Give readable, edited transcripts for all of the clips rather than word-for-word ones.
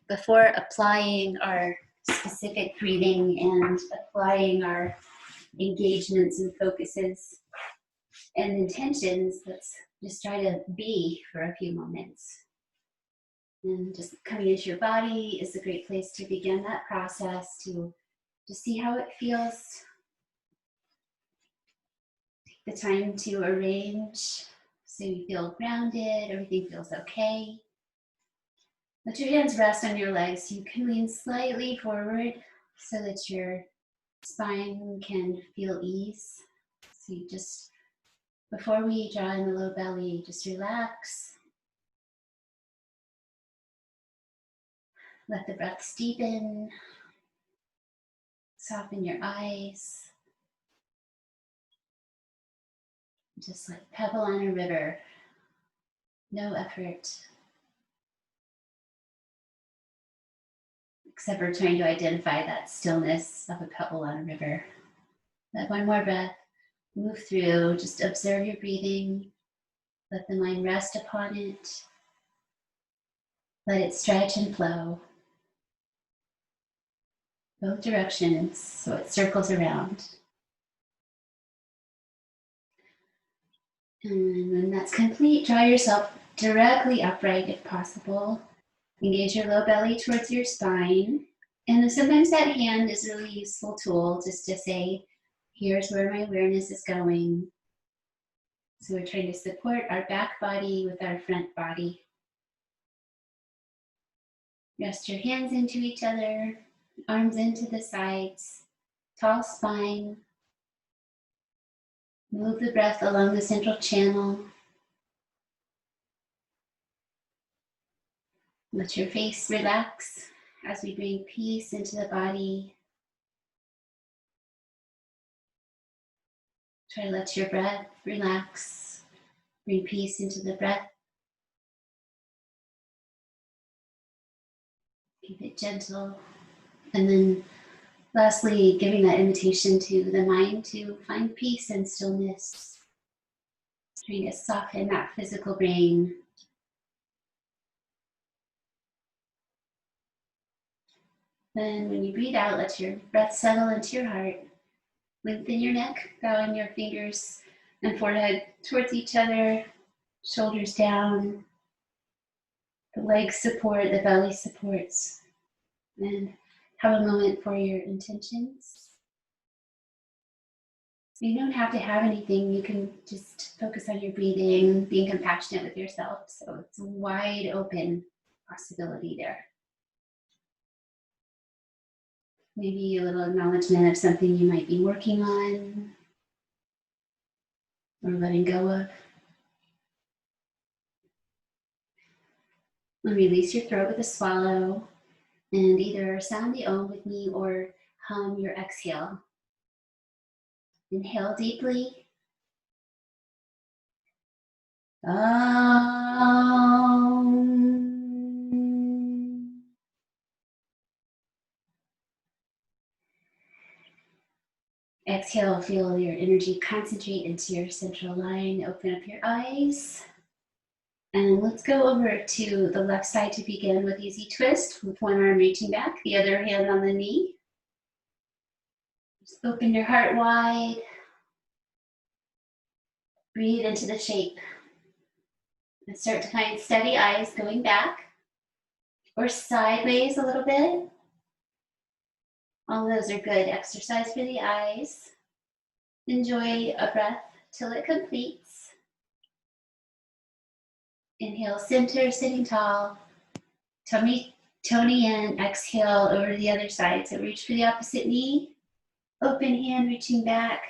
Before applying our specific breathing and applying our engagements and focuses and intentions, let's just try to be for a few moments. And just coming into your body is a great place to begin that process, to see how it feels. Take the time to arrange so you feel grounded, everything feels okay. Let your hands rest on your legs. You can lean slightly forward so that your spine can feel ease. So you just, before we draw in the low belly, just relax. Let the breath deepen. Soften your eyes. Just like pebble on a river. No effort. Except for trying to identify that stillness of a pebble on a river. Let one more breath move through. Just observe your breathing. Let the mind rest upon it. Let it stretch and flow. Both directions, so it circles around. And when that's complete, draw yourself directly upright if possible. Engage your low belly towards your spine. And sometimes that hand is a really useful tool just to say, here's where my awareness is going. So we're trying to support our back body with our front body. Rest your hands into each other, arms into the sides, tall spine. Move the breath along the central channel. Let your face relax as we bring peace into the body. Try to let your breath relax. Bring peace into the breath. Keep it gentle. And then lastly, giving that invitation to the mind to find peace and stillness. Trying to soften that physical brain. Then when you breathe out, let your breath settle into your heart. Lengthen your neck, bowing your fingers and forehead towards each other, shoulders down. The legs support, the belly supports. And have a moment for your intentions. You don't have to have anything. You can just focus on your breathing, being compassionate with yourself. So it's a wide open possibility there. Maybe a little acknowledgement of something you might be working on or letting go of. And release your throat with a swallow and either sound the Om with me or hum your exhale. Inhale deeply. Om. Exhale, feel your energy concentrate into your central line. Open up your eyes. And let's go over to the left side to begin with easy twist, with one arm reaching back, the other hand on the knee. Just open your heart wide. Breathe into the shape. And start to find steady eyes going back or sideways a little bit. All those are good exercise for the eyes. Enjoy a breath till it completes. Inhale, center, sitting tall. Tummy, Tony in, exhale over to the other side. So reach for the opposite knee. Open hand, reaching back.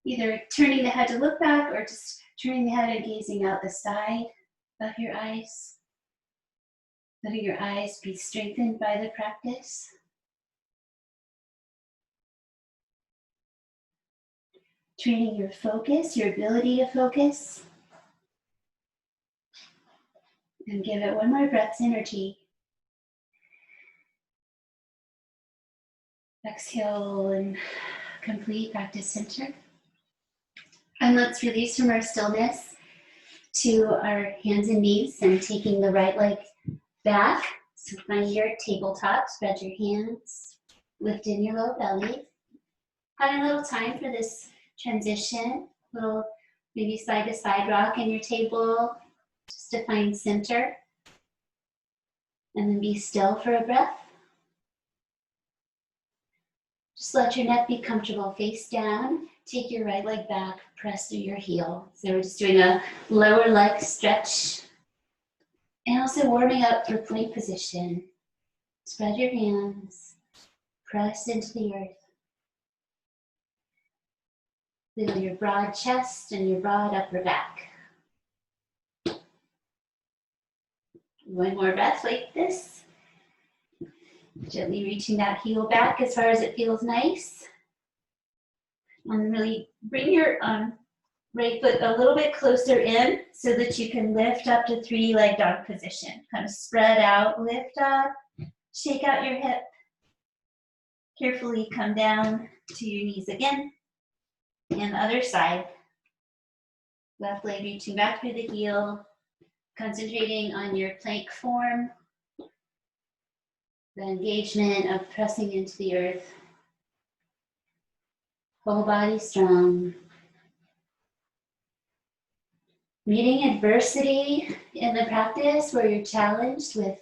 Either turning the head to look back or just turning the head and gazing out the side of your eyes. Letting your eyes be strengthened by the practice. Training your focus, your ability to focus. And give it one more breath's energy. Exhale and complete back to center. And let's release from our stillness to our hands and knees and taking the right leg back. So find your tabletop, spread your hands, lift in your low belly. Having a little time for this transition, little maybe side to side rock in your table, just to find center. And then be still for a breath. Just let your neck be comfortable, face down. Take your right leg back, press through your heel. So we're just doing a lower leg stretch. And also warming up for plank position. Spread your hands, press into the earth. Feel your broad chest and your broad upper back. One more breath like this. Gently reaching that heel back as far as it feels nice. And really bring your right foot a little bit closer in so that you can lift up to three-leg dog position. Kind of spread out, lift up, shake out your hip. Carefully come down to your knees again. And the other side. Left leg reaching back through the heel, concentrating on your plank form. The engagement of pressing into the earth. Whole body strong. Meeting adversity in the practice where you're challenged with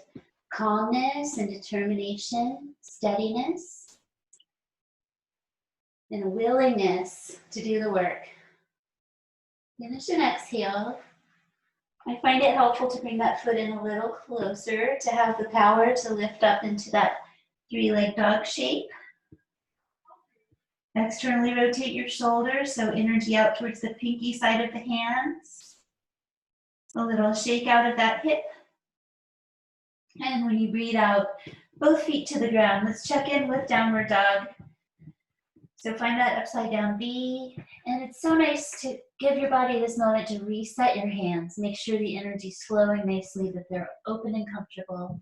calmness and determination, steadiness, and a willingness to do the work. Finish and exhale. I find it helpful to bring that foot in a little closer to have the power to lift up into that three-leg dog shape. Externally rotate your shoulders so energy out towards the pinky side of the hands. A little shake out of that hip. And when you breathe out, both feet to the ground. Let's check in with downward dog. So find that upside down V. And it's so nice to give your body this moment to reset your hands. Make sure the energy's flowing nicely, that they're open and comfortable.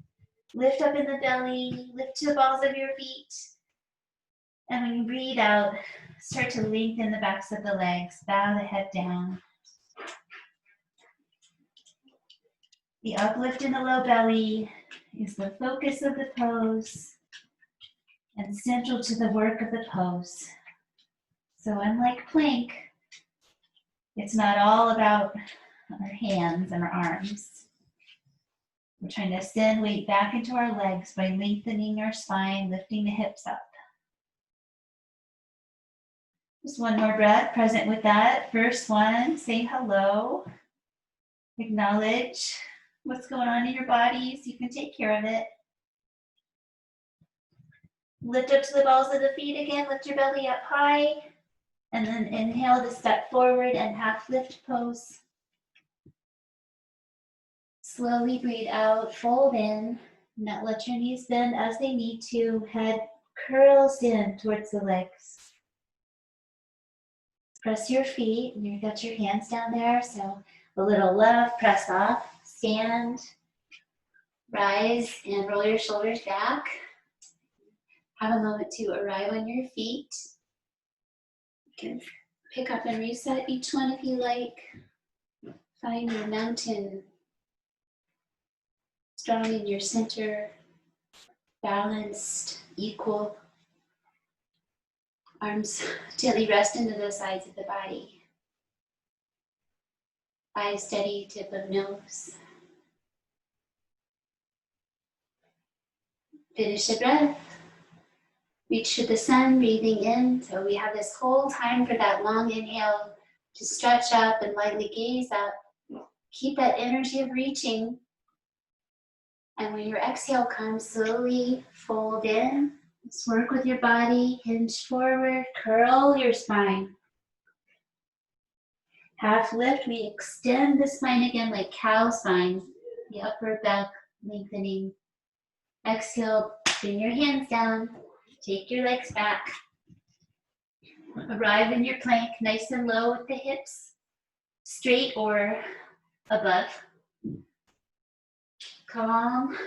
Lift up in the belly, lift to the balls of your feet. And when you breathe out, start to lengthen the backs of the legs, bow the head down. The uplift in the low belly is the focus of the pose and central to the work of the pose. So unlike plank, it's not all about our hands and our arms. We're trying to send weight back into our legs by lengthening our spine, lifting the hips up. Just one more breath, present with that. First one, say hello. Acknowledge what's going on in your body so you can take care of it. Lift up to the balls of the feet again, lift your belly up high, and then inhale to step forward and half lift pose. Slowly breathe out, fold in, and let your knees bend as they need to, head curls in towards the legs. Press your feet, and you've got your hands down there, so a little love, press off, stand, rise, and roll your shoulders back. Have a moment to arrive on your feet. You can pick up and reset each one if you like. Find your mountain. Strong in your center, balanced, equal. Arms gently rest into the sides of the body. Eyes steady, tip of nose. Finish the breath. Reach to the sun, breathing in. So we have this whole time for that long inhale to stretch up and lightly gaze up. Keep that energy of reaching. And when your exhale comes, slowly fold in. Let's work with your body, hinge forward, curl your spine. Half lift, we extend the spine again like cow spine, the upper back lengthening. Exhale, bring your hands down, take your legs back. Arrive in your plank, nice and low with the hips, straight or above. Calm.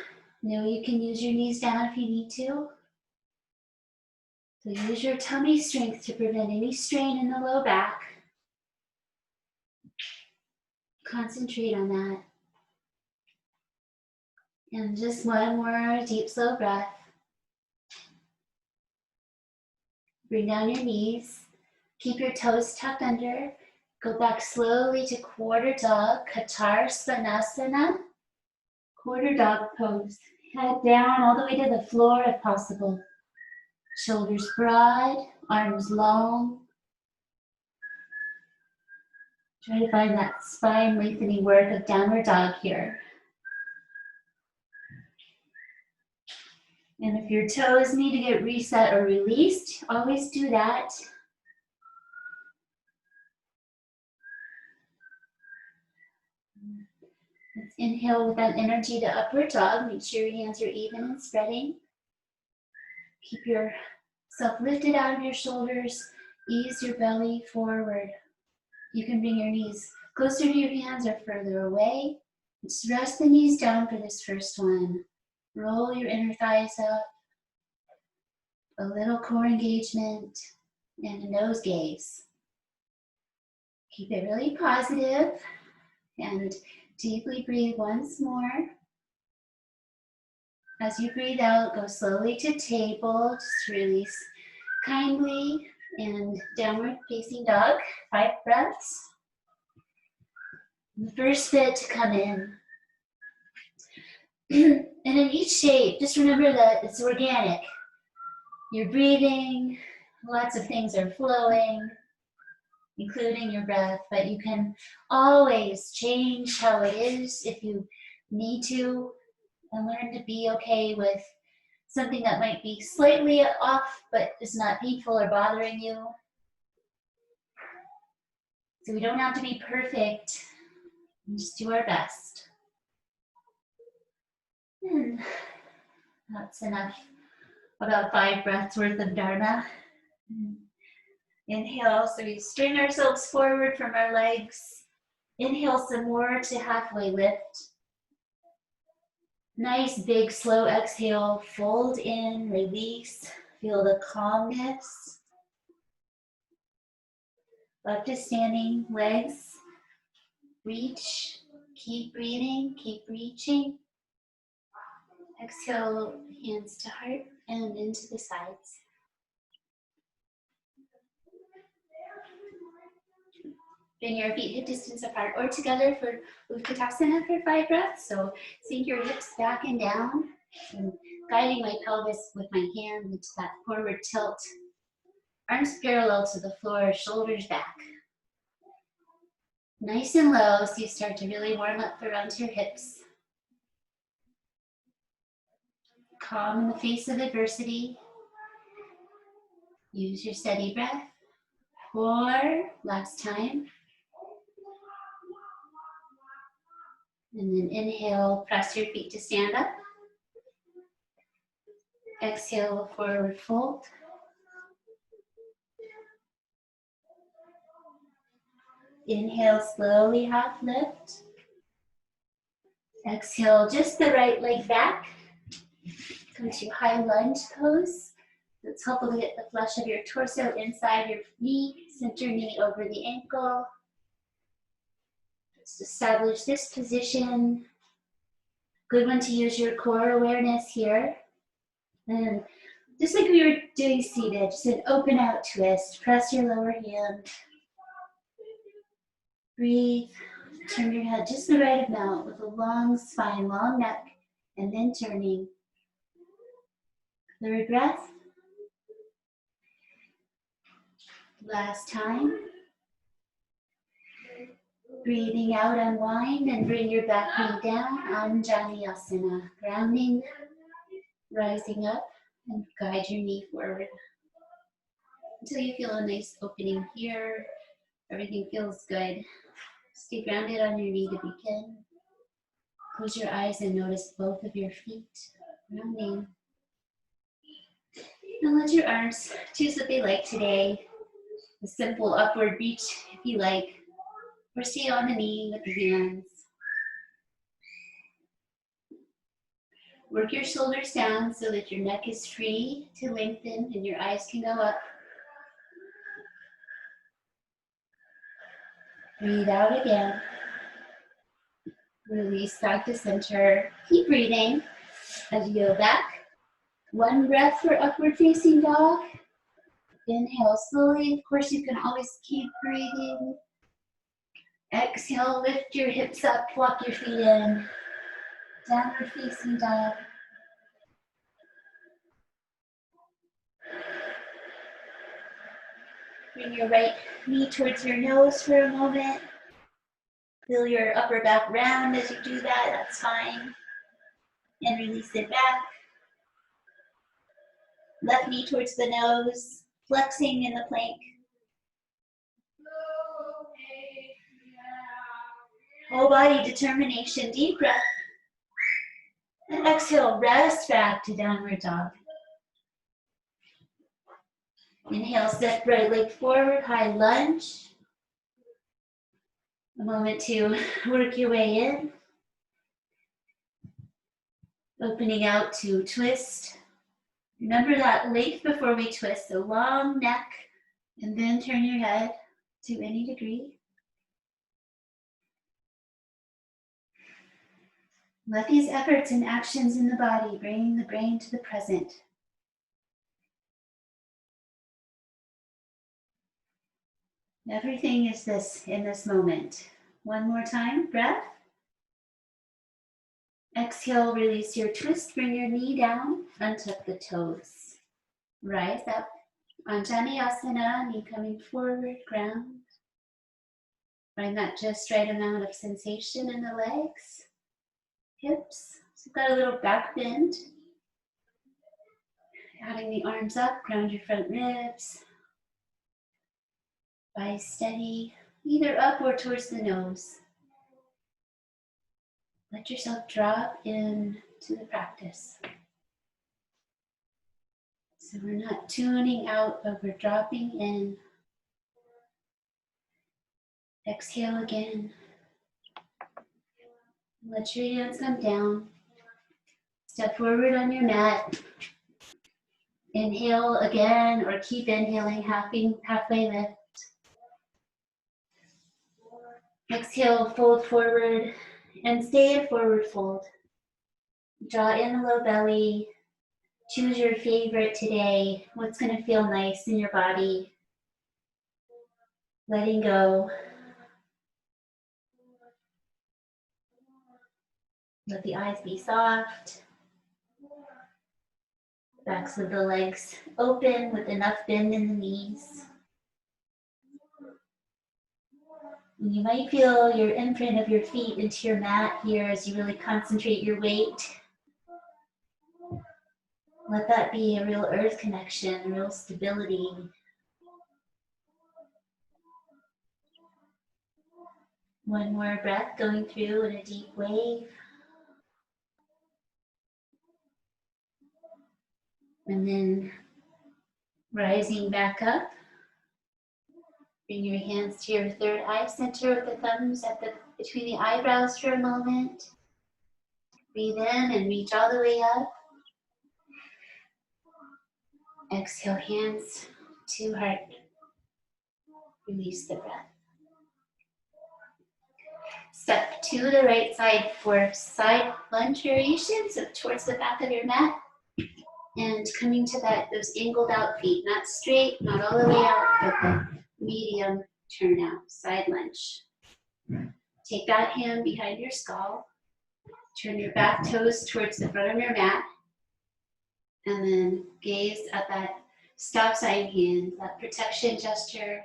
Know you can use your knees down if you need to. So use your tummy strength to prevent any strain in the low back. Concentrate on that. And just one more deep, slow breath. Bring down your knees. Keep your toes tucked under. Go back slowly to quarter dog, Katar Svanasana, quarter dog pose. Head down all the way to the floor if possible. Shoulders broad, arms long. Try to find that spine lengthening work of downward dog here. And if your toes need to get reset or released, always do that. Let's inhale with that energy to upward dog. Make sure your hands are even and spreading. Keep yourself lifted out of your shoulders. Ease your belly forward. You can bring your knees closer to your hands or further away. Just rest the knees down for this first one. Roll your inner thighs up. A little core engagement and a nose gaze. Keep it really positive and deeply breathe once more. As you breathe out, go slowly to table. Just release kindly and downward facing dog. 5 breaths. The first bit to come in. And in each shape, just remember that it's organic. You're breathing, lots of things are flowing, including your breath, but you can always change how it is if you need to, and learn to be okay with something that might be slightly off, but is not painful or bothering you. So we don't have to be perfect, just do our best. And that's enough. About 5 breaths worth of Dharma. Inhale, so we strain ourselves forward from our legs. Inhale some more to halfway lift. Nice big slow exhale, fold in, release. Feel the calmness. Up to standing legs. Reach, keep breathing, keep reaching. Exhale, hands to heart and into the sides. Bring your feet hip distance apart or together for Utkatasana for 5 breaths. So sink your hips back and down. And guiding my pelvis with my hand into that forward tilt. Arms parallel to the floor, shoulders back. Nice and low so you start to really warm up around your hips. Calm in the face of adversity. Use your steady breath. 4, last time. And then inhale, press your feet to stand up. Exhale, forward fold. Inhale, slowly half lift. Exhale, just the right leg back. Come to high lunge pose. It's helpful to get the flesh of your torso inside your knee, center knee over the ankle. Just establish this position. Good one to use your core awareness here. And just like we were doing seated, just an open out twist. Press your lower hand. Breathe. Turn your head just the right amount with a long spine, long neck, and then turning. Third breath. Last time. Breathing out, unwind, and bring your back knee down, Anjaneyasana. Grounding, rising up, and guide your knee forward. Until you feel a nice opening here. Everything feels good. Stay grounded on your knee to begin. Close your eyes and notice both of your feet. Grounding. And let your arms choose what they like today. A simple upward reach if you like. Or stay on the knee with the hands. Work your shoulders down so that your neck is free to lengthen and your eyes can go up. Breathe out again. Release back to center. Keep breathing as you go back. One breath for upward facing dog. Inhale slowly. Of course, you can always keep breathing. Exhale, lift your hips up, walk your feet in. Downward facing dog. Bring your right knee towards your nose for a moment. Feel your upper back round as you do that, that's fine. And release it back. Left knee towards the nose, flexing in the plank. Whole body determination, deep breath. And exhale, rest back to downward dog. Inhale, step right leg forward, high lunge. A moment to work your way in. Opening out to twist. Remember that length before we twist, so long neck, and then turn your head to any degree. Let these efforts and actions in the body bring the brain to the present. Everything is this in this moment. One more time, breath. Exhale, release your twist, bring your knee down, untuck the toes. Rise up, Anjaneyasana, knee coming forward, ground. Find that just right amount of sensation in the legs, hips. So you've got a little back bend. Adding the arms up, ground your front ribs. Thighs steady, either up or towards the nose. Let yourself drop into the practice. So we're not tuning out, but we're dropping in. Exhale again. Let your hands come down. Step forward on your mat. Inhale again, or keep inhaling, halfway lift. Exhale, fold forward, and stay in forward fold. Draw in the low belly. Choose your favorite today. What's going to feel nice in your body? Letting go. Let the eyes be soft. Backs of the legs open with enough bend in the knees. And you might feel your imprint of your feet into your mat here as you really concentrate your weight. Let that be a real earth connection, real stability. One more breath going through in a deep wave. And then rising back up. Bring your hands to your third eye center with the thumbs between the eyebrows for a moment. Breathe in and reach all the way up. Exhale, hands to heart. Release the breath. Step to the right side for side lunge variation, so towards the back of your mat. And coming to those angled out feet, not straight, not all the way out, but the medium turn out, side lunge. Take that hand behind your skull. Turn your back toes towards the front of your mat. And then gaze at that stop sign hand, that protection gesture.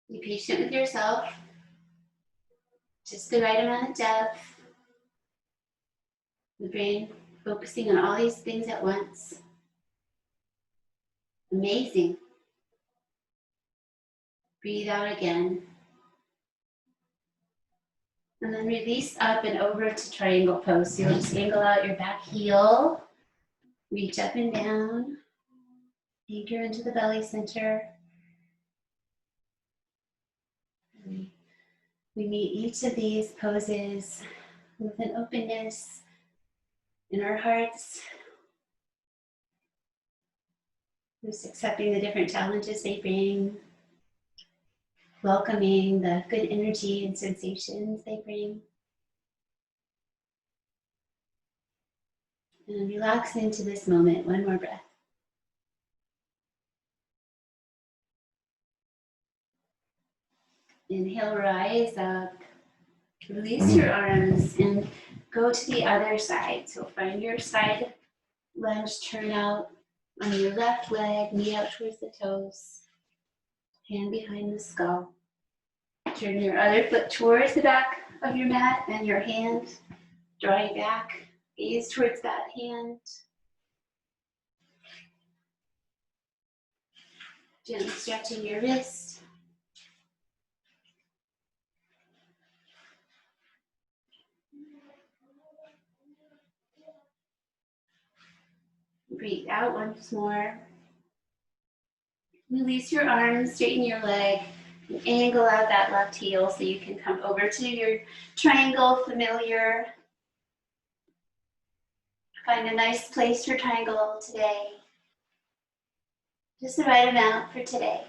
Be patient with yourself. Just the right amount of depth. The brain focusing on all these things at once. Amazing. Breathe out again. And then release up and over to triangle pose. So you'll just angle out your back heel. Reach up and down. Anchor into the belly center. We meet each of these poses with an openness in our hearts. Just accepting the different challenges they bring. welcoming the good energy and sensations they bring. And relax into this moment. One more breath. Inhale, rise up. Release your arms and go to the other side. So find your side lunge, turn out on your left leg, knee out towards the toes, hand behind the skull. Turn your other foot towards the back of your mat and your hand drawing back. Gaze towards that hand. Gently stretching your wrist. Breathe out once more. Release your arms, straighten your leg, and angle out that left heel so you can come over to your triangle, familiar. Find a nice place for triangle today. Just the right amount for today.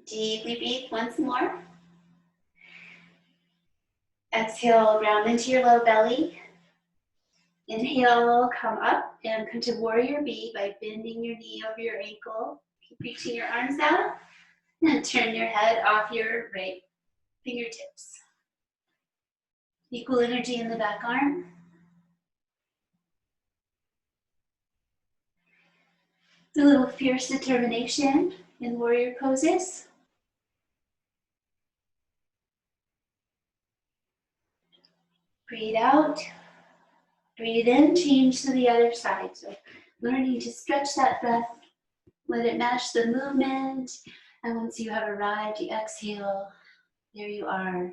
Deeply breathe once more. Exhale, round into your low belly. Inhale, come up and come to warrior B by bending your knee over your ankle. Keep reaching your arms out and turn your head off your right fingertips. Equal energy in the back arm. A little fierce determination in warrior poses. Breathe out. Breathe in, change to the other side. So learning to stretch that breath, let it match the movement. And once you have arrived, you exhale. There you are.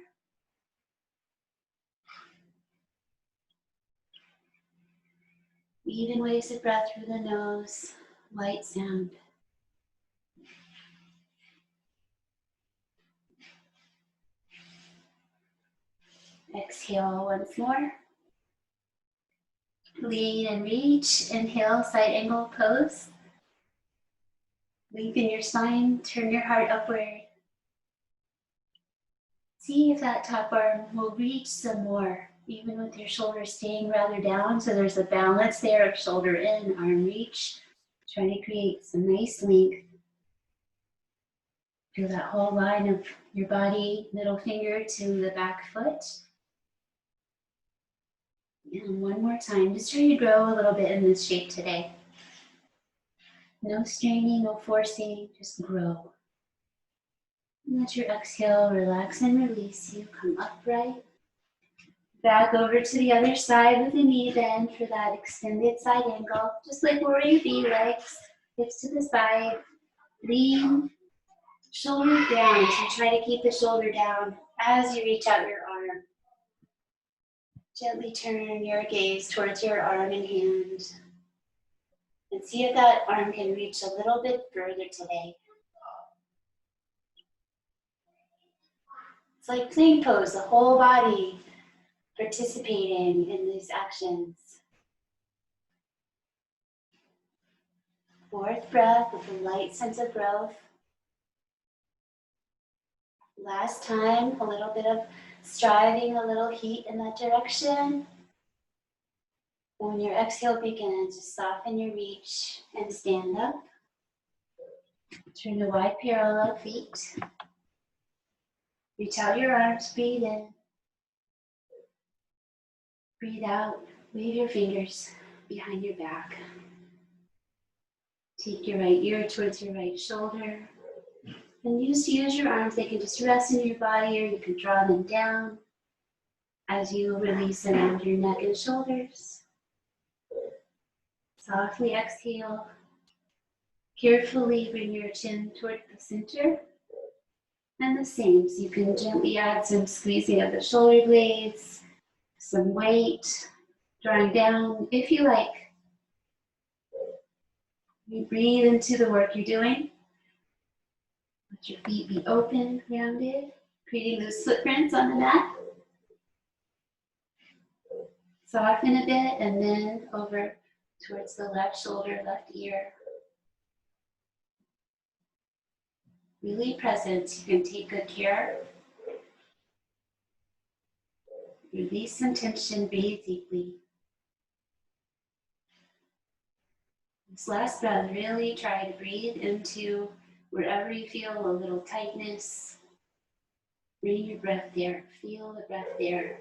Even waves of breath through the nose, light sound. Exhale once more. Lean and reach. Inhale, side angle pose. Lengthen your spine, turn your heart upward. See if that top arm will reach some more, even with your shoulders staying rather down. So there's a balance there of shoulder in, arm reach. Trying to create some nice length. Feel that whole line of your body, middle finger to the back foot. And one more time, just try to grow a little bit in this shape today. No straining, no forcing, just grow. And let your exhale relax and release you. Come upright. Back over to the other side with the knee bend for that extended side angle. Just like warrior B, legs, hips to the side. Lean, shoulder down. So try to keep the shoulder down as you reach out your arm. Gently turn your gaze towards your arm and hand. And see if that arm can reach a little bit further today. It's like plank pose, the whole body participating in these actions. Fourth breath with a light sense of growth. Last time, a little bit of striving, a little heat in that direction. When your exhale begins, just soften your reach and stand up. Turn to wide parallel feet. Reach out your arms, breathe in. Breathe out, wave your fingers behind your back. Take your right ear towards your right shoulder. And use your arms, they can just rest in your body or you can draw them down as you release around your neck and shoulders. Softly exhale. Carefully bring your chin toward the center. And the same, so you can gently add some squeezing of the shoulder blades, some weight, drawing down if you like. You breathe into the work you're doing. Let your feet be open, rounded, creating those footprints on the mat. Soften a bit and then over towards the left shoulder, left ear. Really present. You can take good care. Release some tension, breathe deeply. This last breath, really try to breathe into wherever you feel a little tightness. Bring your breath there. Feel the breath there.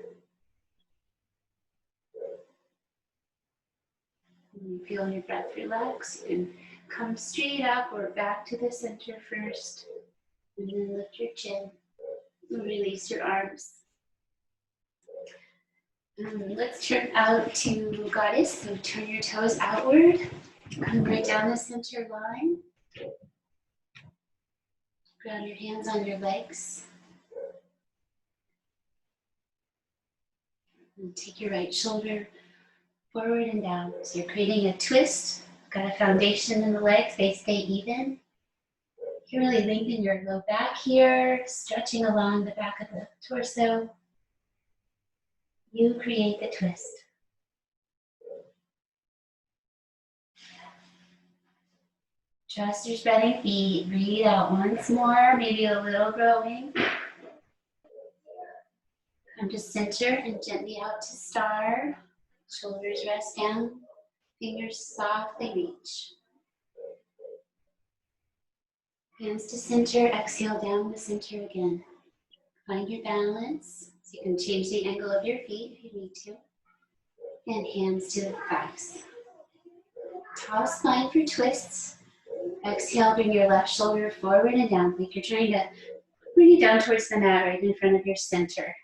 When you feel your breath relax, you can come straight up or back to the center first. And then lift your chin and release your arms. Let's turn out to Goddess. So turn your toes outward. Come right down the center line. Ground your hands on your legs. And take your right shoulder forward and down. So you're creating a twist. Got a foundation in the legs. They stay even. You really lengthen your low back here, stretching along the back of the torso. You create the twist. Trust your spreading feet. Breathe out once more, maybe a little growing. Come to center and gently out to star. Shoulders rest down. Fingers softly reach. Hands to center. Exhale down the center again. Find your balance. So you can change the angle of your feet if you need to. And hands to the thighs. Tall spine for twists. Exhale, bring your left shoulder forward and down, like you're trying to bring it down towards the mat right in front of your center.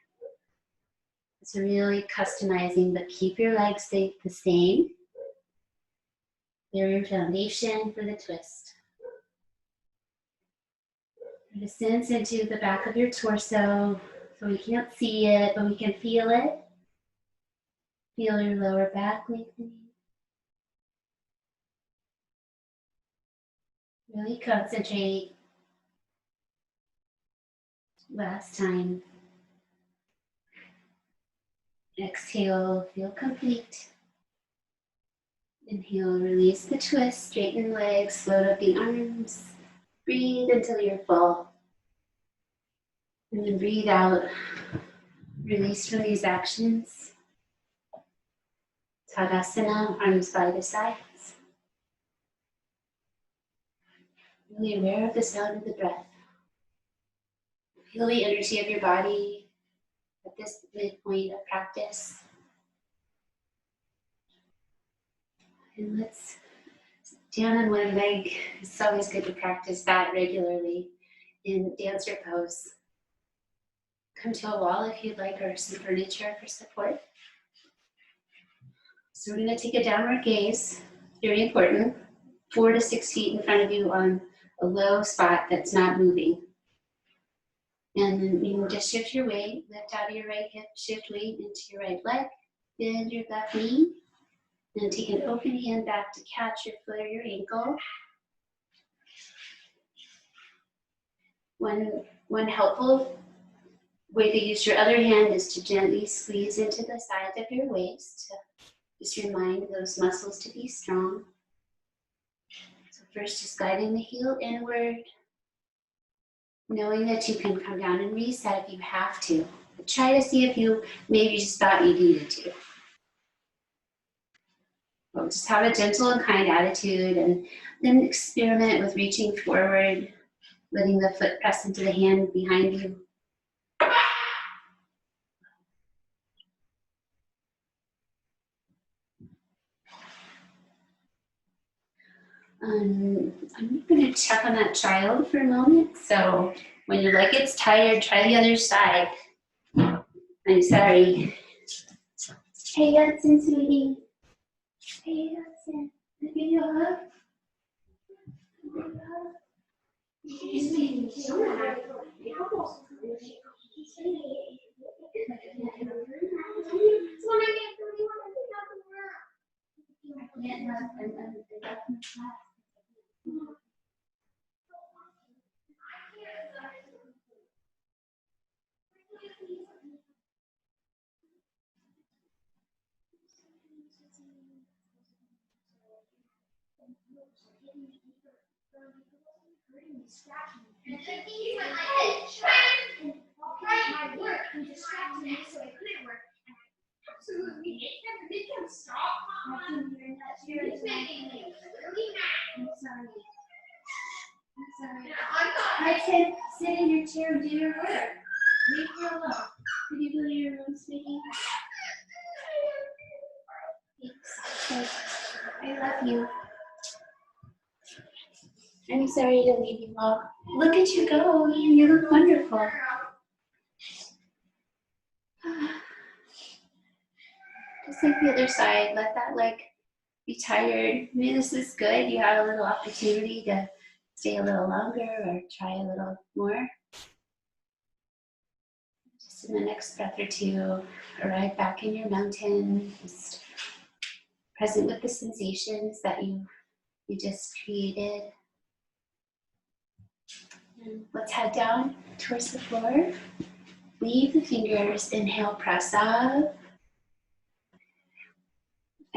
It's really customizing, but keep your legs the same. They're your foundation for the twist. Bring a sense into the back of your torso, so we can't see it, but we can feel it. Feel your lower back lengthening. Really concentrate. Last time. Exhale, feel complete. Inhale, release the twist, straighten legs, float up the arms. Breathe until you're full. And then breathe out. Release from these actions. Tadasana, arms by the sides. Really aware of the sound of the breath. Feel the energy of your body at this midpoint of practice. And let's down on one leg. It's always good to practice that regularly in dancer pose. Come to a wall if you'd like, or some furniture for support. So we're going to take a downward gaze. Very important. 4 to 6 feet in front of you on a low spot that's not moving. And then you can just shift your weight, lift out of your right hip, shift weight into your right leg, bend your left knee, and take an open hand back to catch your foot or your ankle. One helpful way to use your other hand is to gently squeeze into the sides of your waist to just remind those muscles to be strong. So first, just guiding the heel inward, knowing that you can come down and reset if you have to. But try to see if you maybe just thought you needed to. Well, just have a gentle and kind attitude, and then experiment with reaching forward, letting the foot press into the hand behind you. I'm going to check on that child for a moment. So when you're like it's tired, try the other side. I'm sorry. Hey, Hudson, sweetie. Hey, Hudson. Let me give you a hug. I said, sit in your chair and do your work. Leave her alone. Can you go to your room, sweetie? Thanks. I love you. I'm sorry to leave you all. Look at you go. You look wonderful. Just like the other side, let that leg be tired. Maybe this is good. You have a little opportunity to stay a little longer or try a little more. Just in the next breath or two, arrive back in your mountain, just present with the sensations that you just created. And let's head down towards the floor. Leave the fingers. Inhale, press up.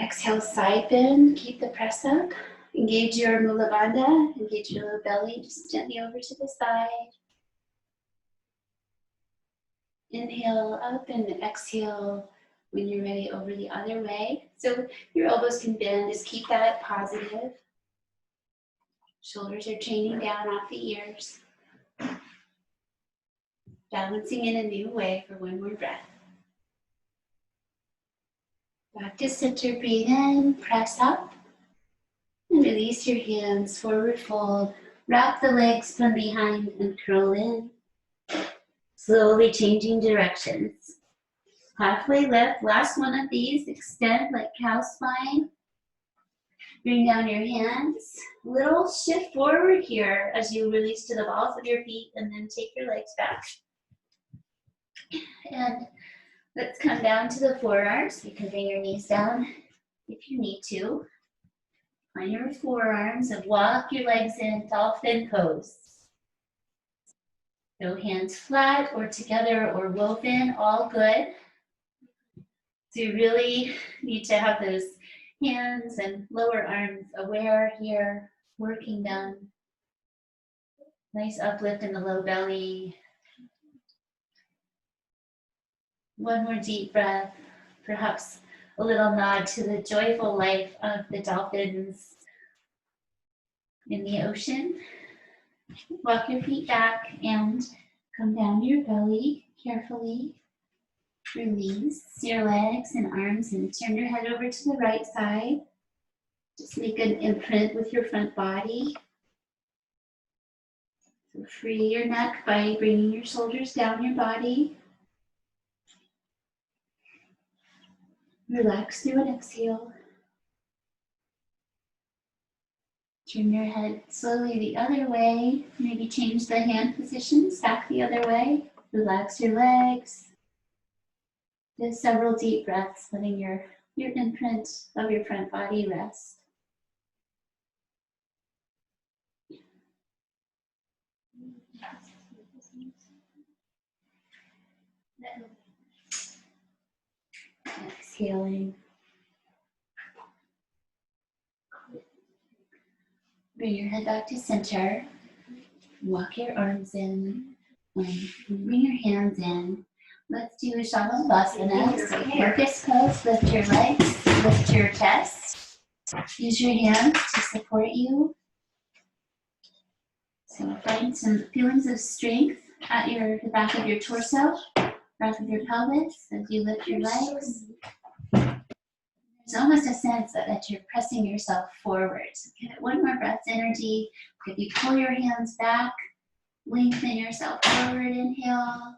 Exhale, side bend. Keep the press up. Engage your mula bandha. Engage your low belly. Just gently over to the side. Inhale up and exhale when you're ready over the other way. So your elbows can bend. Just keep that positive. Shoulders are training down off the ears. Balancing in a new way for one more breath. Back to center, breathe in, press up, and release your hands, forward fold. Wrap the legs from behind and curl in. Slowly changing directions. Halfway lift, last one of these, extend like cow spine. Bring down your hands. Little shift forward here as you release to the balls of your feet and then take your legs back. And let's come down to the forearms. You can bring your knees down if you need to. On your forearms and walk your legs in dolphin pose. So hands flat or together or woven, all good. So you really need to have those hands and lower arms aware here, working them. Nice uplift in the low belly. One more deep breath, perhaps a little nod to the joyful life of the dolphins in the ocean. Walk your feet back and come down to your belly carefully. Release your legs and arms and turn your head over to the right side. Just make an imprint with your front body. So free your neck by bringing your shoulders down your body. Relax through an exhale. Turn your head slowly the other way. Maybe change the hand positions back the other way. Relax your legs. Just several deep breaths, letting your imprint of your front body rest. Exhaling. Bring your head back to center. Walk your arms in. Bring your hands in. Let's do a Shavasana. So focus pose, lift your legs, lift your chest. Use your hands to support you. So find some feelings of strength at the back of your torso, back of your pelvis as you lift your legs. There's almost a sense that you're pressing yourself forward. So give it one more breath's energy. If you pull your hands back, lengthen yourself forward, inhale,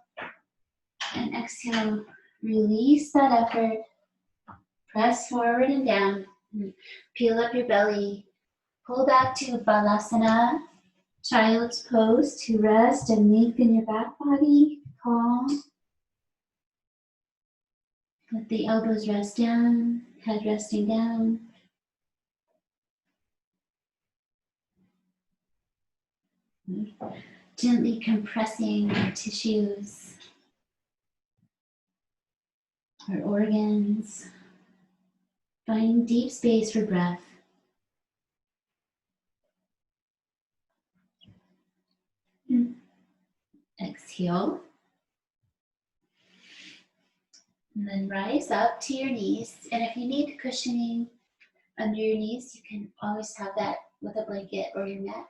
and exhale. Release that effort. Press forward and down. Peel up your belly. Pull back to Balasana, child's pose, to rest and lengthen your back body. Calm. Let the elbows rest down, head resting down. Gently compressing our tissues, our organs. Finding deep space for breath. Exhale. And then rise up to your knees. And if you need cushioning under your knees, you can always have that with a blanket or your mat.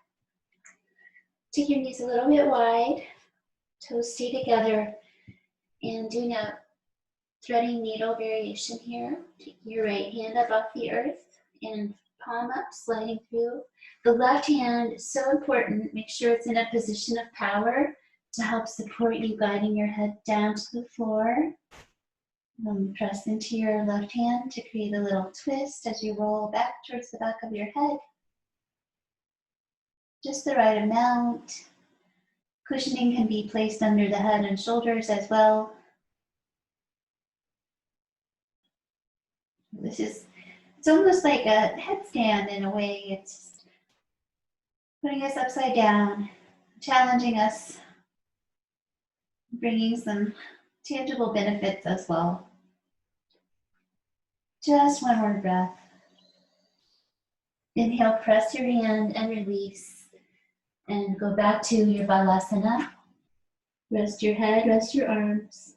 Take your knees a little bit wide, toes stay together, and doing a threading needle variation here. Take your right hand up off the earth and palm up, sliding through. The left hand is so important. Make sure it's in a position of power to help support you, guiding your head down to the floor. Press into your left hand to create a little twist as you roll back towards the back of your head. Just the right amount. Cushioning can be placed under the head and shoulders as well. It's almost like a headstand in a way. It's putting us upside down, challenging us, bringing some tangible benefits as well. Just one more breath. Inhale, press your hand and release. And go back to your Balasana. Rest your head, rest your arms.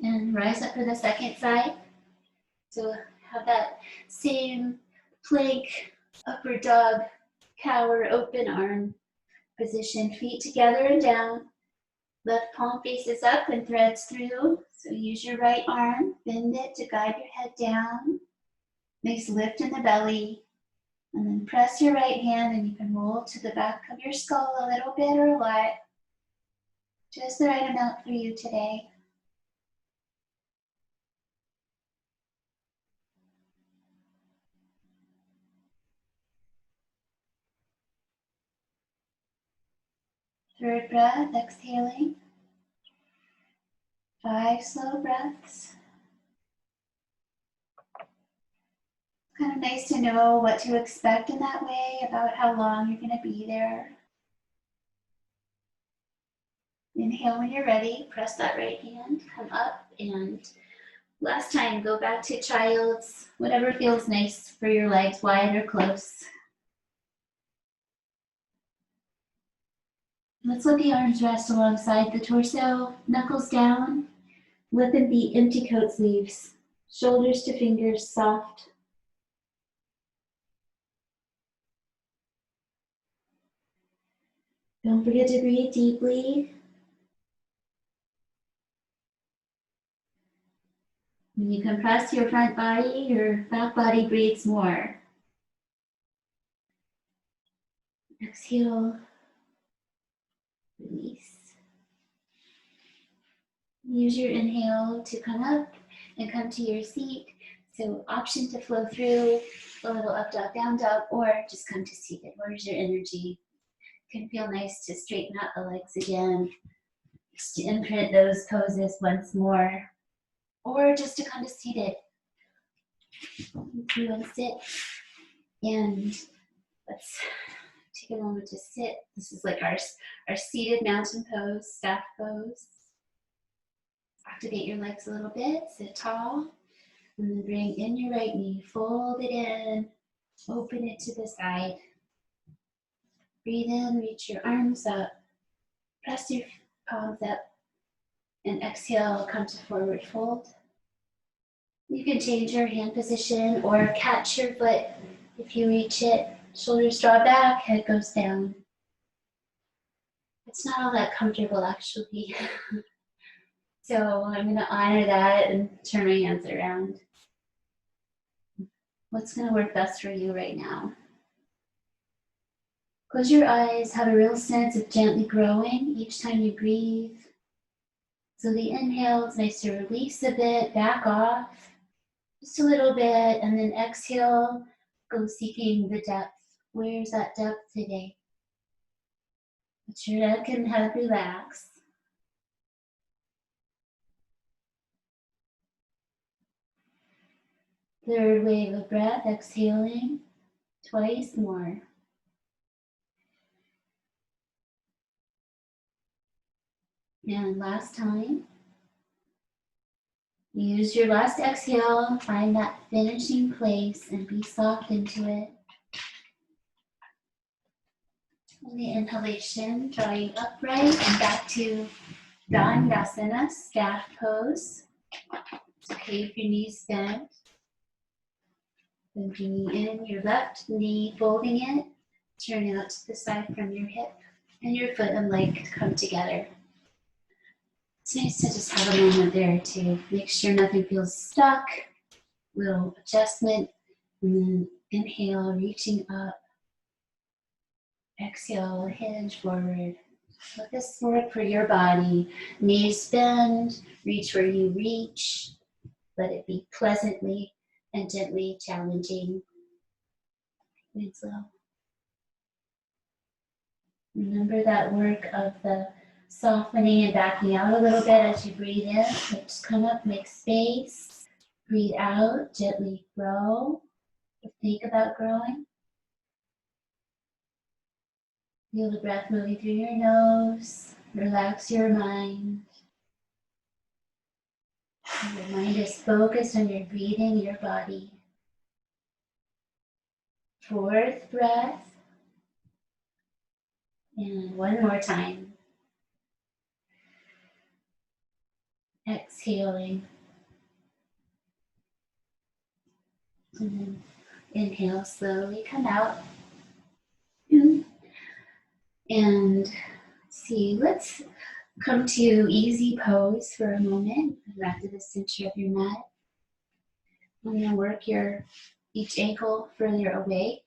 And rise up for the second side. So have that same plank, upward dog, cower, open arm position. Feet together and down. Left palm faces up and threads through. So use your right arm, bend it to guide your head down. Nice lift in the belly. And then press your right hand and you can roll to the back of your skull a little bit or a lot. Just the right amount for you today. Third breath, exhaling. 5 slow breaths. Kind of nice to know what to expect in that way, about how long you're going to be there. Inhale when you're ready, press that right hand, come up, and last time, go back to child's, whatever feels nice for your legs, wide or close. Let's let the arms rest alongside the torso, knuckles down, lip and feet empty coat sleeves, shoulders to fingers soft. Don't forget to breathe deeply. When you compress your front body, your back body breathes more. Exhale, release. Use your inhale to come up and come to your seat. So option to flow through a little up dog, down dog, or just come to seated. Where's your energy? It can feel nice to straighten out the legs again, just to imprint those poses once more, or just to come to seated. You want to sit, and let's take a moment to sit. This is like our seated mountain pose, staff pose. Activate your legs a little bit, sit tall, and then bring in your right knee, fold it in, open it to the side. Breathe in, reach your arms up, press your palms up, and exhale, come to forward fold. You can change your hand position or catch your foot if you reach it. Shoulders draw back, head goes down. It's not all that comfortable actually. So I'm going to honor that and turn my hands around. What's going to work best for you right now? Close your eyes, have a real sense of gently growing each time you breathe. So the inhale is nice to release a bit, back off, just a little bit, and then exhale, go seeking the depth. Where's that depth today? Let your neck and head relax. Third wave of breath, exhaling twice more. And last time. Use your last exhale, find that finishing place and be soft into it. On the inhalation, draw you upright and back to Dandasana, staff pose. It's okay if your knees bend. Then bringing in your left knee, folding it, turning out to the side from your hip, and your foot and leg come together. It's nice to just have a moment there to make sure nothing feels stuck. Little adjustment, and then inhale, reaching up. Exhale, hinge forward. Let this work for your body. Knees bend, reach where you reach. Let it be pleasantly and gently challenging and slow. Remember that work of the softening and backing out a little bit as you breathe in. Just come up, make space. Breathe out, gently grow. Think about growing. Feel the breath moving through your nose. Relax your mind. Your mind is focused on your breathing, your body. Fourth breath. And one more time. Exhaling. And then inhale, slowly come out. And see, let's come to easy pose for a moment. Back to the center of your mat. I'm going to work each ankle further away.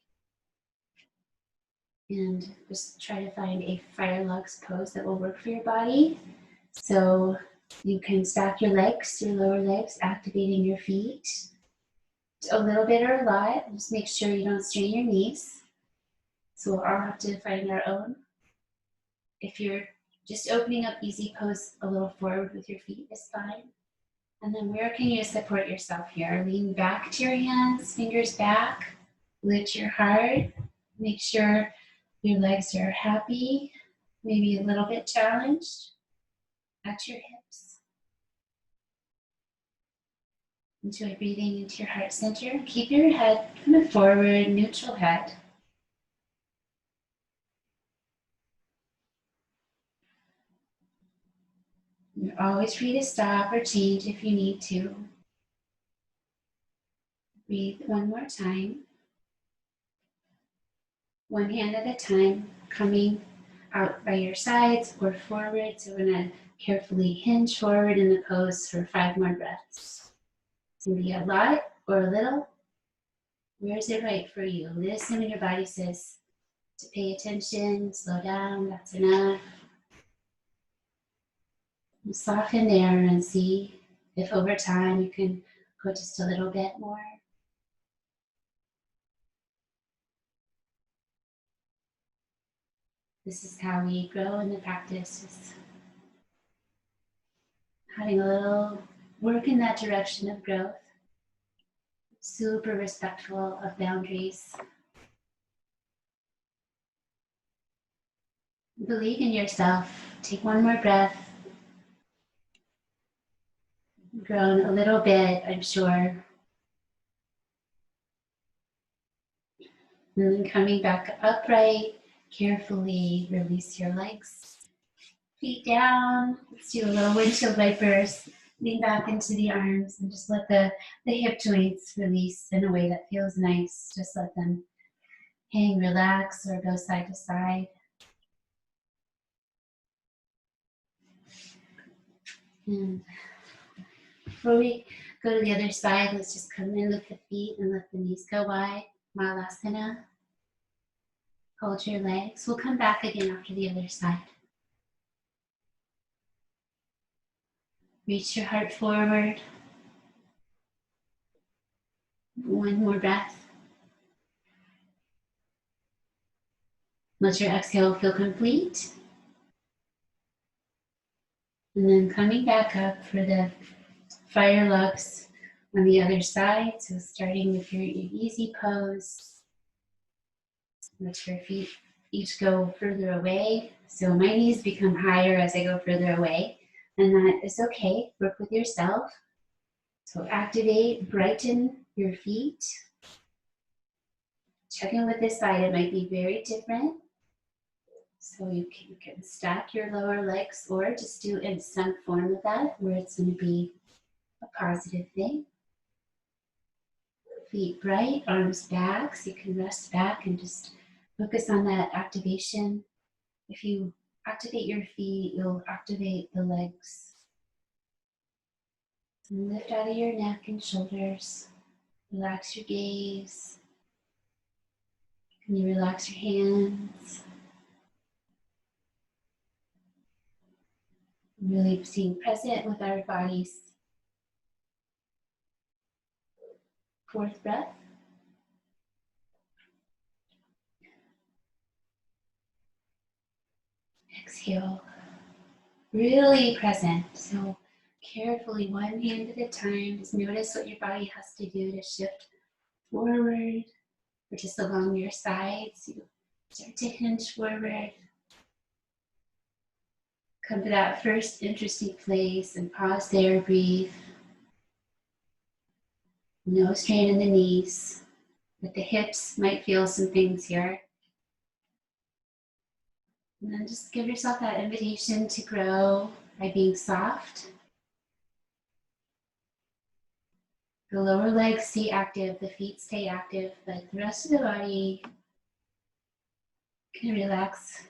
And just try to find a Firelogs pose that will work for your body. So you can stack your legs, your lower legs, activating your feet. A little bit or a lot. Just make sure you don't strain your knees. So we'll all have to find our own. If you're just opening up easy pose a little forward with your feet is fine. And then where can you support yourself here? Lean back to your hands, fingers back. Lift your heart. Make sure your legs are happy, maybe a little bit challenged at your hips. Enjoy breathing into your heart center. Keep your head kind of forward, neutral head. You're always free to stop or change if you need to. Breathe one more time. One hand at a time, coming out by your sides or forward. So we're going to carefully hinge forward in the pose for 5 more breaths. It's going to be a lot or a little. Where is it right for you? Listen when your body says to pay attention, slow down, that's enough. And soften there and see if over time you can go just a little bit more. This is how we grow in the practice, just having a little work in that direction of growth. Super respectful of boundaries. Believe in yourself. Take one more breath. Grown a little bit, I'm sure. And then coming back upright, carefully release your legs. Feet down. Let's do a little windshield wipers. Lean back into the arms and just let the hip joints release in a way that feels nice. Just let them hang, relax, or go side to side. And before we go to the other side, let's just come in with the feet and let the knees go wide. Malasana. Hold your legs. We'll come back again after the other side. Reach your heart forward. One more breath. Let your exhale feel complete. And then coming back up for the Firelogs on the other side. So starting with your easy pose. Let your feet each go further away. So my knees become higher as I go further away. And that is okay. Work with yourself. So activate, brighten your feet. Check in with this side, it might be very different. So you can stack your lower legs or just do in some form of that where it's going to be a positive thing. Feet bright, arms back, so you can rest back and just focus on that activation. If you activate your feet, you'll activate the legs. And lift out of your neck and shoulders. Relax your gaze. Can you relax your hands? Really being present with our bodies. Fourth breath. Exhale. Really present. So carefully, one hand at a time, just notice what your body has to do to shift forward or just along your sides. You start to hinge forward. Come to that first interesting place and pause there, breathe. No strain in the knees, but the hips might feel some things here. And then just give yourself that invitation to grow by being soft. The lower legs stay active, the feet stay active, but the rest of the body can relax.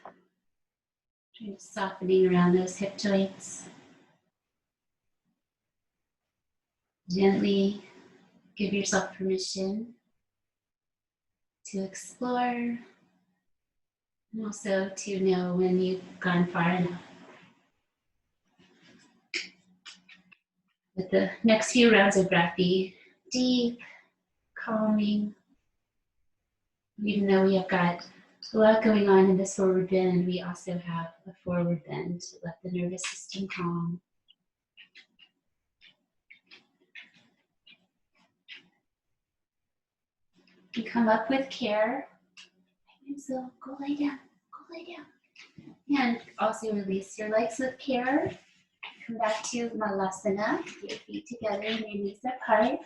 Trying to softening around those hip joints. Gently give yourself permission to explore and also to know when you've gone far enough. With the next few rounds of breath, be deep, calming. Even though we have got a lot going on in this forward bend, we also have a forward bend to let the nervous system calm. You come up with care. So go lay down, go lay down. And also release your legs with care. Come back to Malasana, your feet together and your knees apart.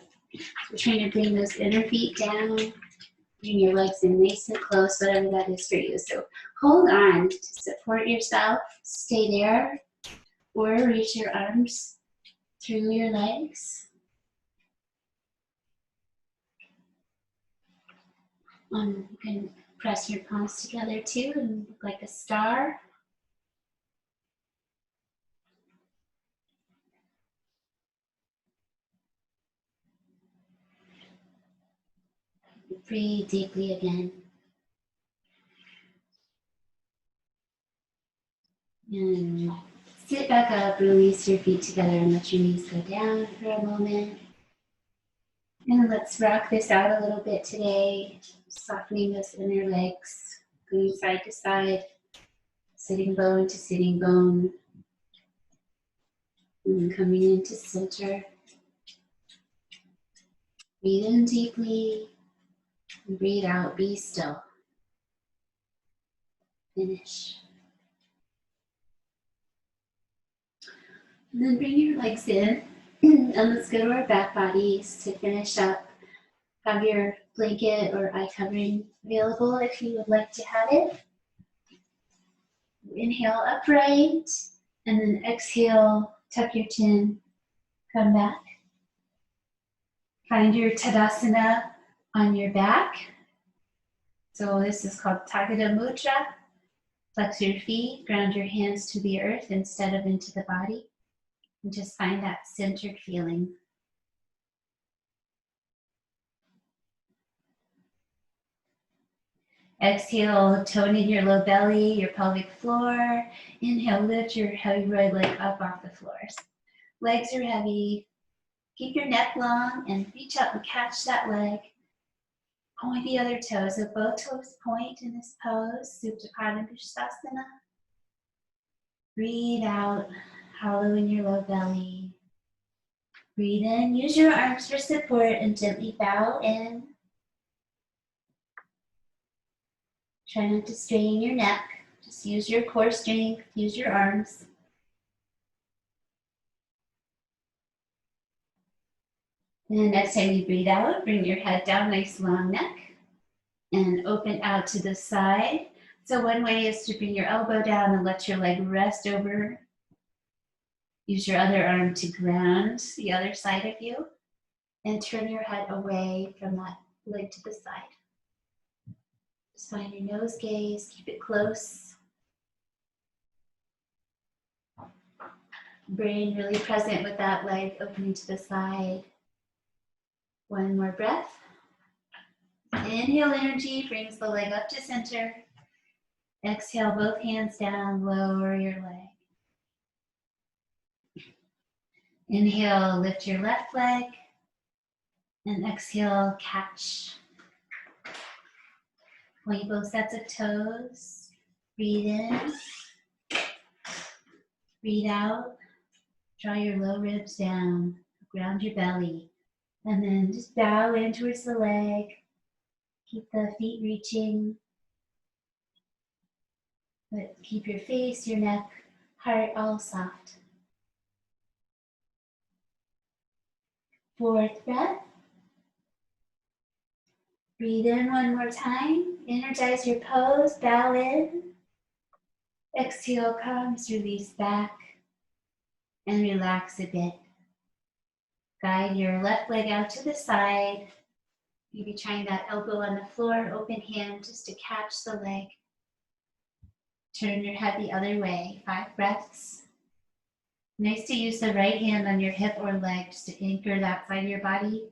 We're trying to bring those inner feet down, bring your legs in nice and close, whatever that is for you. So hold on to support yourself, stay there, or reach your arms through your legs. You can press your palms together too and look like a star. Breathe deeply again. And sit back up, release your feet together and let your knees go down for a moment. And let's rock this out a little bit today, softening those inner legs, going side to side, sitting bone to sitting bone, and coming into center. Breathe in deeply, and breathe out, be still. Finish. And then bring your legs in, and let's go to our back bodies to finish up. Have your blanket or eye covering available if you would like to have it. Inhale upright, and then exhale, tuck your chin, come back. Find your Tadasana on your back. So this is called Tagada Mudra. Flex your feet, ground your hands to the earth instead of into the body. And just find that centered feeling. Exhale, tone in your low belly, your pelvic floor. Inhale, lift your heavy right leg up off the floor. Legs are heavy. Keep your neck long and reach up and catch that leg. Point the other toes, so both toes point in this pose, Supta Pada Pustasana. Breathe out, hollow in your low belly. Breathe in, use your arms for support and gently bow in. Try not to strain your neck, just use your core strength, use your arms. And the next time you breathe out, bring your head down, nice long neck, and open out to the side. So one way is to bring your elbow down and let your leg rest over. Use your other arm to ground the other side of you and turn your head away from that leg to the side. Just find your nose gaze, keep it close. Brain really present with that leg opening to the side. One more breath. Inhale energy, brings the leg up to center. Exhale, both hands down, lower your leg. Inhale, lift your left leg. And exhale, catch. Point both sets of toes. Breathe in. Breathe out. Draw your low ribs down. Ground your belly. And then just bow in towards the leg. Keep the feet reaching. But keep your face, your neck, heart all soft. Fourth breath. Breathe in one more time. Energize your pose. Bow in. Exhale, palms release back. And relax a bit. Guide your left leg out to the side. Maybe trying that elbow on the floor, open hand just to catch the leg. Turn your head the other way, 5 breaths. Nice to use the right hand on your hip or leg just to anchor that side of your body.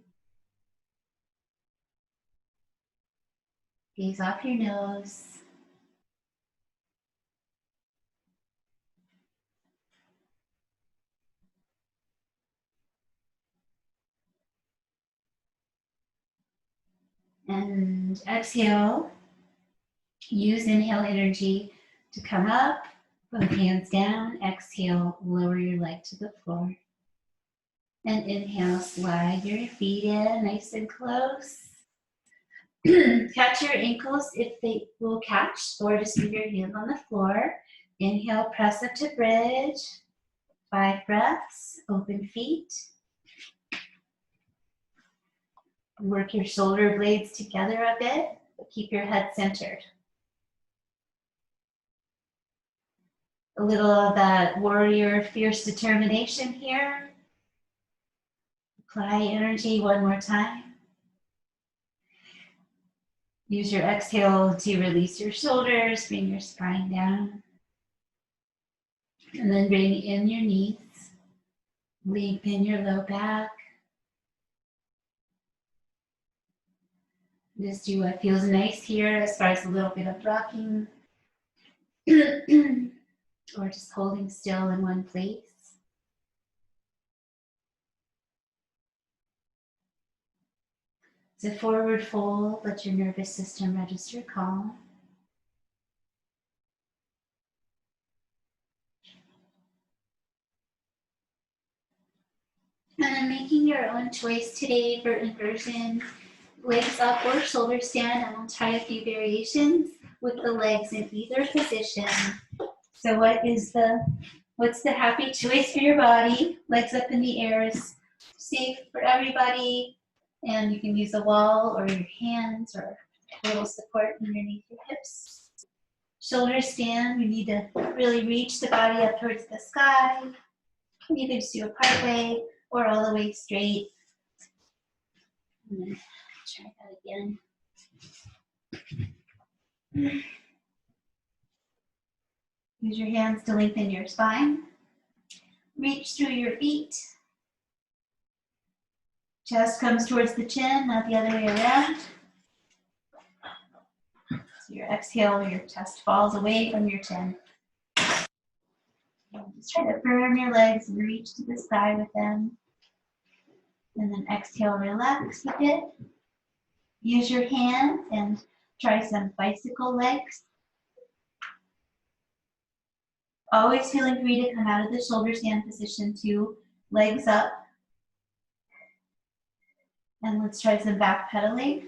Gaze off your nose. And exhale. Use inhale energy to come up, both hands down. Exhale, lower your leg to the floor. And inhale, slide your feet in nice and close. Catch your ankles if they will catch, or just leave your hands on the floor. Inhale, press up to bridge. 5 breaths, open feet. Work your shoulder blades together a bit, but keep your head centered. A little of that warrior fierce determination here. Apply energy one more time. Use your exhale to release your shoulders, bring your spine down. And then bring in your knees. Lengthen your low back. Just do what feels nice here as far as a little bit of rocking. Or just holding still in one place. It's a forward fold, let your nervous system register calm. And then making your own choice today for inversion, legs up or shoulder stand, and we'll try a few variations with the legs in either position. So what's the happy choice for your body? Legs up in the air is safe for everybody. And you can use a wall or your hands or a little support underneath your hips. Shoulder stand, we need to really reach the body up towards the sky. You can just do a part way or all the way straight. And then try that again. Use your hands to lengthen your spine. Reach through your feet. Chest comes towards the chin, not the other way around. So your exhale, your chest falls away from your chin. And just try to firm your legs and reach to the sky with them. And then exhale, relax a bit. Use your hands and try some bicycle legs. Always feeling free to come out of the shoulder stand position too. Legs up. And let's try some back pedaling.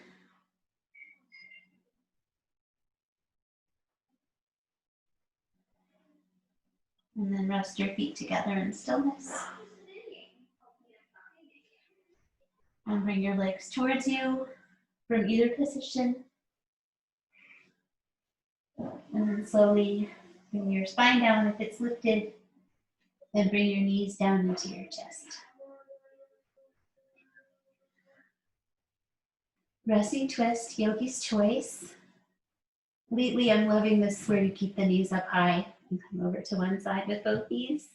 And then rest your feet together in stillness. And bring your legs towards you from either position. And then slowly bring your spine down if it's lifted. Then bring your knees down into your chest. Resting twist, yogi's choice. Lately, I'm loving this where you keep the knees up high and come over to one side with both knees.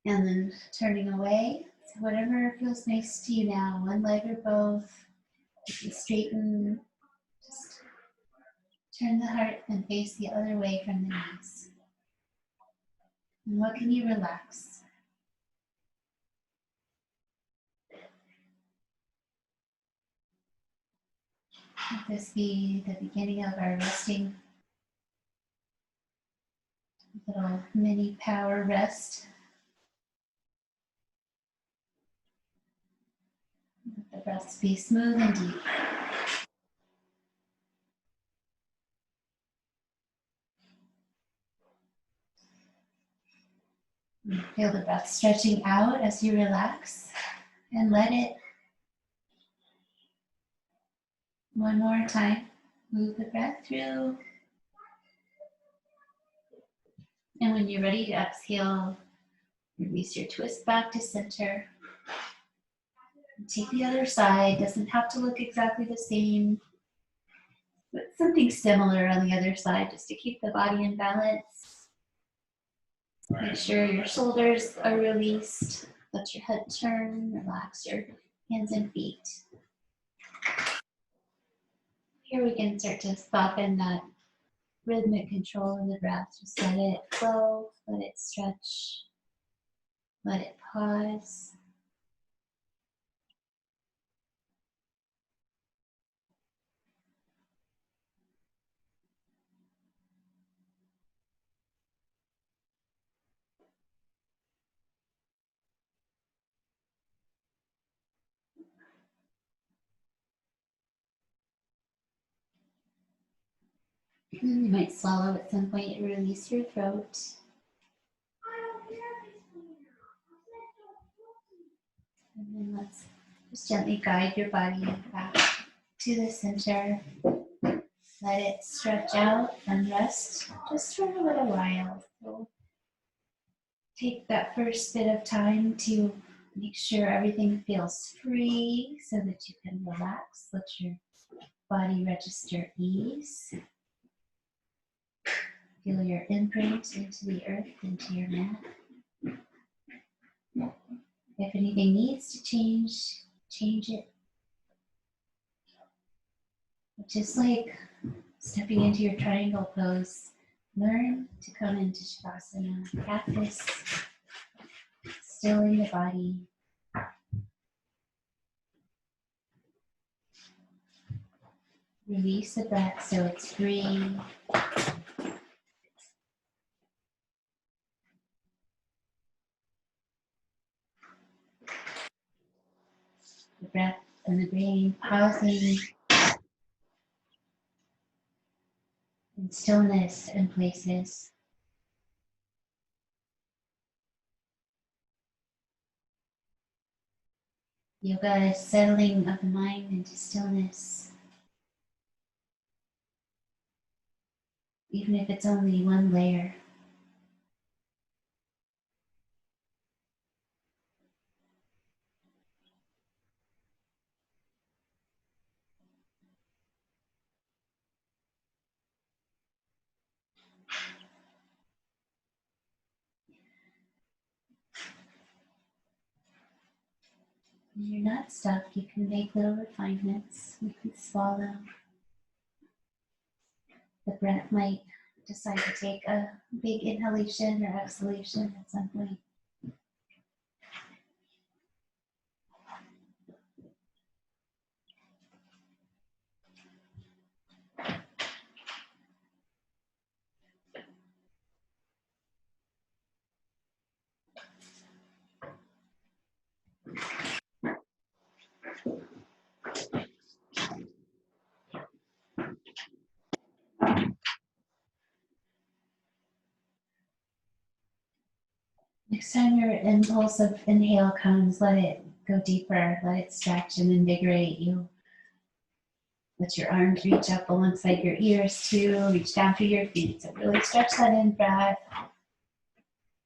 And then turning away. So whatever feels nice to you now, one leg or both. If you straighten, just turn the heart and face the other way from the knees. And what can you relax? Let this be the beginning of our resting. Little mini power rest. Let the breaths be smooth and deep. Feel the breath stretching out as you relax, and let it. One more time. Move the breath through. And when you're ready to exhale, release your twist back to center. And take the other side. Doesn't have to look exactly the same, but something similar on the other side just to keep the body in balance. Make sure your shoulders are released. Let your head turn. Relax your hands and feet. Here we can start to soften that rhythmic control of the breath. Just let it flow, let it stretch, let it pause. And you might swallow at some point and release your throat. And then let's just gently guide your body back to the center. Let it stretch out and rest just for a little while. So take that first bit of time to make sure everything feels free so that you can relax. Let your body register ease. Feel your imprint into the earth, into your mat. If anything needs to change, change it. Just like stepping into your triangle pose, learn to come into Shavasana. Practice stilling the body. Release the breath so it's free. The breath and the brain pausing in stillness and places. Yoga is settling of the mind into stillness. Even if it's only one layer. When you're not stuck, you can make little refinements. You can swallow. The breath might decide to take a big inhalation or exhalation at some point. Next time your impulse of inhale comes, let it go deeper. Let it stretch and invigorate you. Let your arms reach up alongside your ears too. Reach down through your feet. So really stretch that in breath.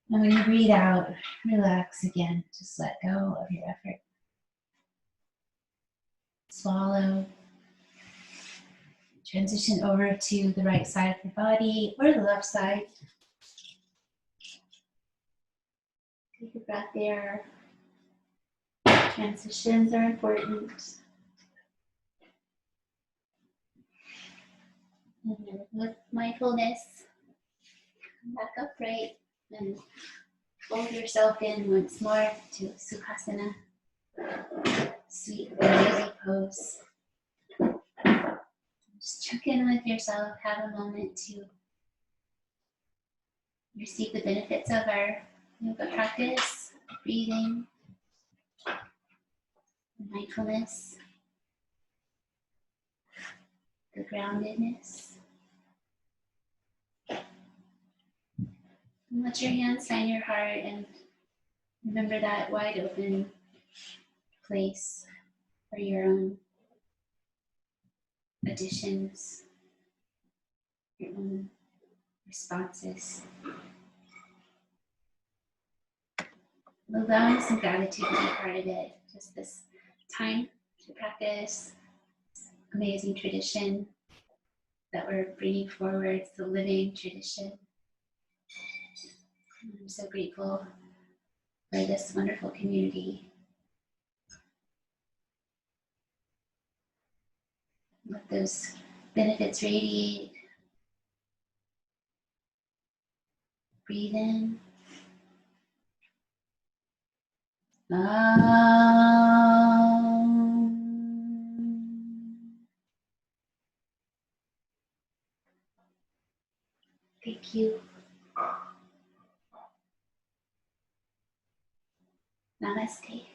And when you breathe out, relax again. Just let go of your effort. Swallow. Transition over to the right side of your body or the left side. Take a breath there. Transitions are important. And with mindfulness, come back upright and fold yourself in once more to Sukhasana, sweet lazy pose. Just check in with yourself, have a moment to receive the benefits of our yoga practice, breathing, mindfulness, the groundedness. And let your hands find your heart and remember that wide open place for your own additions, your own responses. Allowing some gratitude to be part of it. Just this time to practice this amazing tradition that we're bringing forward. It's a living tradition. I'm so grateful for this wonderful community. Let those benefits radiate. Breathe in. Thank you. Namaste.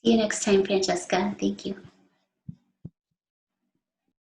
See you next time, Francesca. Thank you.